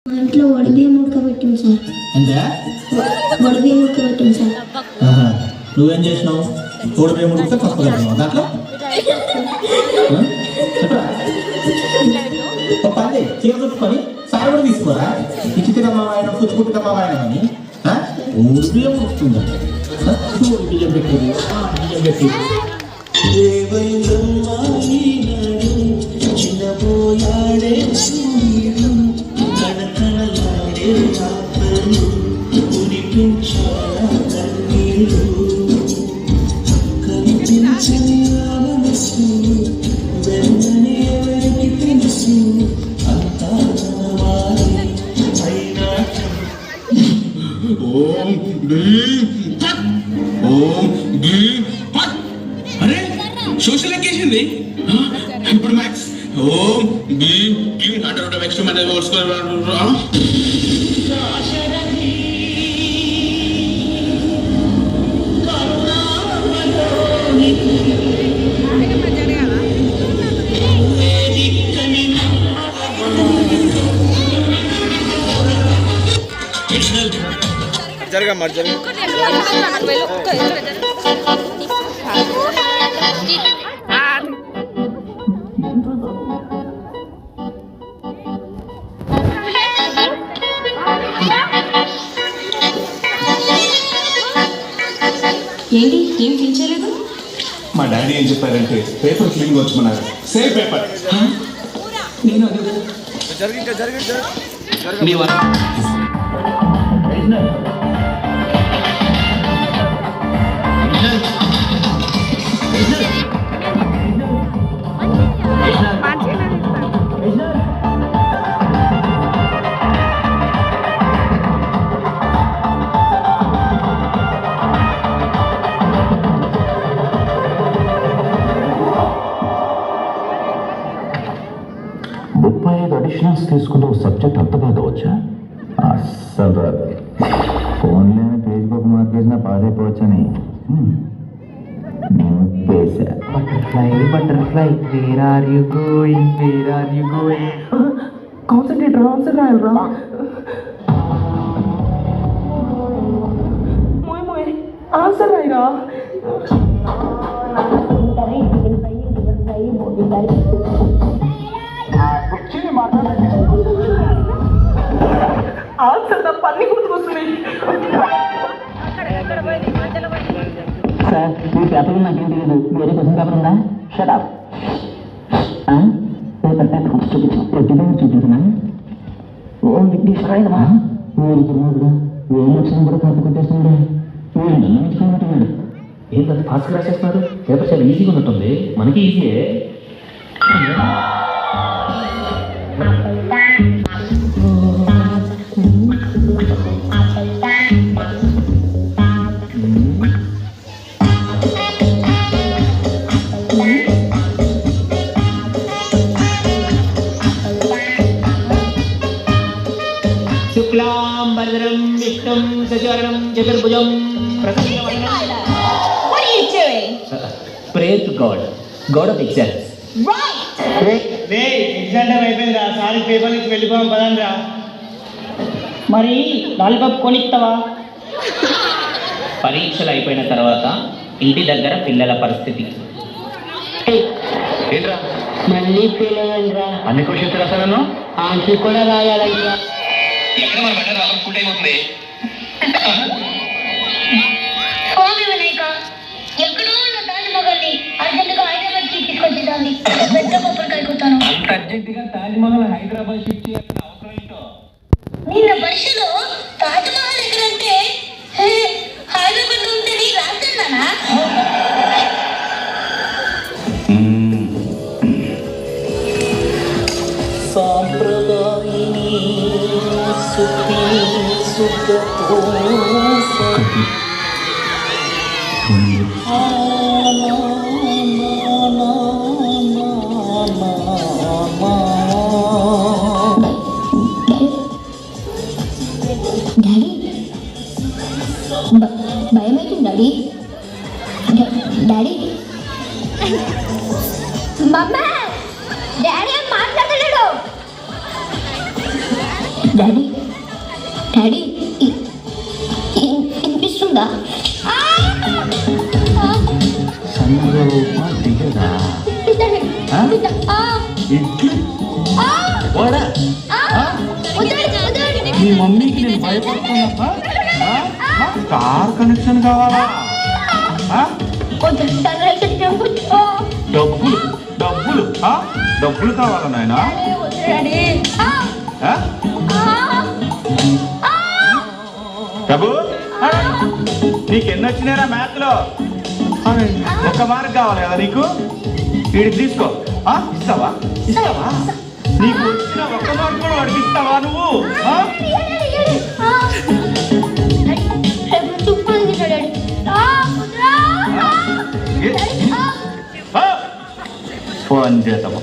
మా ఇంట్లో వడిబియ్యం ఉడకబెట్టింది సార్. అంటే వడిబియ్యం ఉడకబెట్టింది సార్. నువ్వేం చేసినావు? వడిబియ్యం ఉడికితే పసుపు కట్టినావు దాంట్లో. ఒక పని చీర చుట్టుకొని సార్ కూడా తీసుకోరా. ఇచ్చి తినమ్మా ఆయన పుచ్చుకుంటు తినమ్మా ఆయన అని వడిబియ్యం ఉడుకుతుందా? బియ్యం పెట్టేది బియ్యం పెట్టేది చిన్నపోయాడే అరే సోషల్ ఎక్కేసింది ఇప్పుడు మ్యాక్స్ ఓం భీమ్ క్లీన్ అంటారు నెక్స్ట్ మన జరగా మరి జరగా ఏంటి ఏం పెంచలేదు? మా డాడీ ఏం చెప్పారంటే పేపర్ క్లీన్ వచ్చమన్నారు. సేమ్ పేపర్ నేను అడిషనల్స్ తీసుకుంటే ఒక సబ్జెక్ట్ అంత బాగా వచ్చా? అస్సలు రాదు. ఫోన్లోనే ఫేస్బుక్ మార్కేసిన పాదైపోవచ్చని నేను పేసా. Butterfly butterfly where are you going where are you going. Concentrate రా, ఆన్సర్ రాయాలరా. మోయ్ మోయ్ ఆన్సర్ రాయరా. ఆన్సర్ తప్ప అన్ని గుర్తుకొస్తున్నాయి. సార్ మీ పేపర్లో నాకేం తెలియదు. వేరే క్వశ్చన్ పేపర్ ఉందా? Shut up. పేపర్ చూపించు. ప్రతిభను చూపించనా? ఓం విఘ్నేశ్వరాయనమా. వీడి కుమారుడు వేలు వచ్చినా కూడా కాపీ కొట్టేస్తున్నాడు. వీడు నన్ను మెచ్చుకున్నట్టున్నాడు. ఏం పెద్ద ఫాస్ట్గా రాసేస్తున్నారు. పేపర్ చాలా ఈజీగా ఉన్నట్టుంది. మనకి ఈజీయే. శుక్లాం వరదరం విష్ణుం శశివర్ణం చతుర్భుజం prayer to God, God of exams. Exam time అయిపోయిందిరా. సారీ పేపర్ నుంచి వెళ్ళిపోయాం పదంరా. మరి లాలీపాప్ కొనిస్తావా? పరీక్షలు అయిపోయిన తర్వాత ఇంటి దగ్గర పిల్లల పరిస్థితి ఏంట్రా మళ్ళీ పిల్లలండ్రా. అన్ని క్వశ్చన్స్ రాశాను. ఆన్సర్ కూడా రాయాలంటరా. ఎక్కడ మన బట్ట రాసుకుంటే ఏమవుతుంది? ఎక్కడో ఉన్న తాజ్మహల్ని అర్జెంటుగా హైదరాబాద్ కి తీసుకొచ్చేదాన్ని. పెద్ద కొబ్బరికాయ కొట్టాను. అంత అర్జెంటుగా తాజ్మహల్ హైదరాబాద్ షిఫ్ట్ చేయాల్సిన అవసరం ఏంటో? నిన్న పరీక్షలో తాజ్మహల్ ఎక్కడంటే హైదరాబాద్ ఉందని రాస్తున్నానా? సాంప్రదాయిని సుఖీ సుఖతో భయమైతుంది డాడీ. మమ్మా డాడీ మాట్లాడలేడు. డాడీ డాడీ వినిపిస్తుందా? సంగరూప దిగదా ఇడ్లీ వడా మీ మమ్మీకి నేను భయపడుతున్నా కార్ కనెక్షన్ కావాలా డబ్బులు డబ్బులు డబ్బులు కావాలా నాయనా ప్రభు నీకెన్ని వచ్చినారా మ్యాథ్ లో ఒక్క మార్క్ కావాలి కదా నీకు వీడికి తీసుకో ఇస్తావా ఇస్తావా నీకు వచ్చిన ఒక్క మార్క్ కూడా వాడికి ఇస్తావా నువ్వు ఫోన్ చేద్దాము